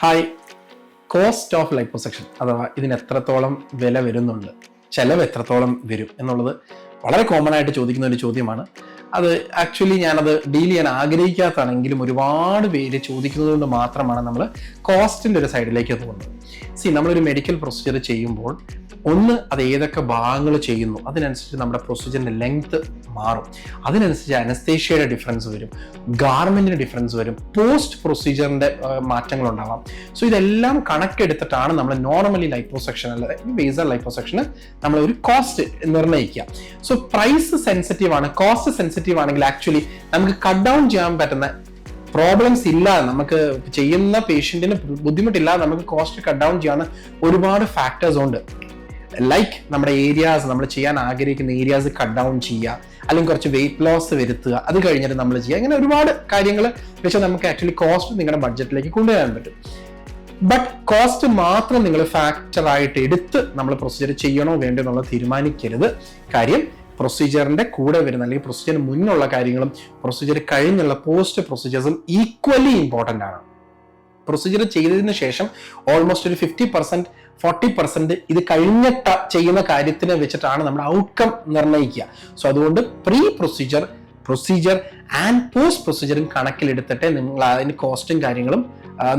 Hi, cost of liposuction അഥവാ ഇതിന് എത്രത്തോളം വില വരുന്നുണ്ട്, ചെലവ് എത്രത്തോളം വരും എന്നുള്ളത് വളരെ കോമൺ ആയിട്ട് ചോദിക്കുന്ന ഒരു ചോദ്യമാണ്. അത് ആക്ച്വലി ഞാനത് ഡീൽ ചെയ്യാൻ ആഗ്രഹിക്കാത്താണെങ്കിലും ഒരുപാട് പേര് ചോദിക്കുന്നത് കൊണ്ട് മാത്രമാണ് നമ്മൾ കോസ്റ്റിൻ്റെ ഒരു സൈഡിലേക്ക് പോകുന്നത്. നമ്മളൊരു മെഡിക്കൽ പ്രൊസീജിയർ ചെയ്യുമ്പോൾ ഒന്ന് അത് ഏതൊക്കെ ഭാഗങ്ങൾ ചെയ്യുന്നു അതിനനുസരിച്ച് നമ്മുടെ പ്രൊസീജിയറിൻ്റെ ലെങ്ത് മാറും. അതിനനുസരിച്ച് അനസ്തേഷ്യയുടെ ഡിഫറൻസ് വരും, ഗാർമെന്റിന് ഡിഫറൻസ് വരും, പോസ്റ്റ് പ്രൊസീജിയറിന്റെ മാറ്റങ്ങൾ ഉണ്ടാവാം. ഇതെല്ലാം കണക്കെടുത്തിട്ടാണ് നമ്മൾ നോർമലി ലൈപ്പോസെക്ഷൻ അല്ലെങ്കിൽ ബേസൽ ലൈപ്പോസെക്ഷന് നമ്മൾ ഒരു കോസ്റ്റ് നിർണ്ണയിക്കുക. പ്രൈസ് സെൻസിറ്റീവ് ആണ്. കോസ്റ്റ് സെൻസിറ്റീവ് ആണെങ്കിൽ ആക്ച്വലി നമുക്ക് കട്ട് ഡൗൺ ചെയ്യാൻ പറ്റുന്ന പ്രോബ്ലംസ് ഇല്ലാതെ, നമുക്ക് ചെയ്യുന്ന പേഷ്യന്റിന് ബുദ്ധിമുട്ടില്ലാതെ നമുക്ക് കോസ്റ്റ് കട്ട് ഡൗൺ ചെയ്യാവുന്ന ഒരുപാട് ഫാക്ടേഴ്സ് ഉണ്ട്. ലൈക്ക് നമ്മുടെ ഏരിയാസ്, നമ്മൾ ചെയ്യാൻ ആഗ്രഹിക്കുന്ന ഏരിയാസ് കട്ട് ഡൗൺ ചെയ്യുക, അല്ലെങ്കിൽ കുറച്ച് വെയിറ്റ് ലോസ് വരുത്തുക, അത് കഴിഞ്ഞിട്ട് നമ്മൾ ചെയ്യുക. ഇങ്ങനെ ഒരുപാട് കാര്യങ്ങൾ വെച്ചാൽ നമുക്ക് ആക്ച്വലി കോസ്റ്റ് നിങ്ങളുടെ ബഡ്ജറ്റിലേക്ക് കൊണ്ടുവരാൻ പറ്റും. ബട്ട് കോസ്റ്റ് മാത്രം നിങ്ങൾ ഫാക്ടറായിട്ട് എടുത്ത് നമ്മൾ പ്രൊസീജിയർ ചെയ്യണോ വേണ്ടോ എന്നുള്ളത് തീരുമാനിക്കരുത്. കാര്യം പ്രൊസീജിയറിന്റെ കൂടെ വരുന്ന അല്ലെങ്കിൽ പ്രൊസീജിയറിന് മുന്നുള്ള കാര്യങ്ങളും പ്രൊസീജിയർ കഴിഞ്ഞുള്ള പോസ്റ്റ് പ്രൊസീജിയേഴ്സും ഈക്വലി ഇമ്പോർട്ടൻ്റ് ആണ്. പ്രൊസീജിയർ ചെയ്തതിന് ശേഷം ഓൾമോസ്റ്റ് ഒരു 50% 40% ഇത് കഴിഞ്ഞിട്ട് ചെയ്യുന്ന കാര്യത്തിനെ വെച്ചിട്ടാണ് നമ്മുടെ ഔട്ട്കം നിർണ്ണയിക്കുക. അതുകൊണ്ട് pre procedure, procedure and post പ്രൊസീജിയറും കണക്കിലെടുത്തിട്ട് നിങ്ങൾ അതിന് കോസ്റ്റും കാര്യങ്ങളും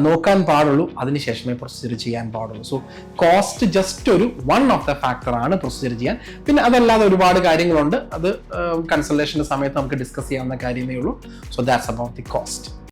നോക്കാൻ പാടുള്ളൂ. അതിനുശേഷമേ പ്രൊസീജിയർ ചെയ്യാൻ പാടുള്ളൂ. കോസ്റ്റ് ജസ്റ്റ് ഒരു വൺ ഓഫ് ദ ഫാക്ടർ ആണ് പ്രൊസീജിയർ ചെയ്യാൻ. പിന്നെ അതല്ലാതെ ഒരുപാട് കാര്യങ്ങളുണ്ട്. അത് കൺസൾട്ടേഷന്റെ സമയത്ത് നമുക്ക് ഡിസ്കസ് ചെയ്യാവുന്ന കാര്യമേ ഉള്ളൂ. That's about the cost.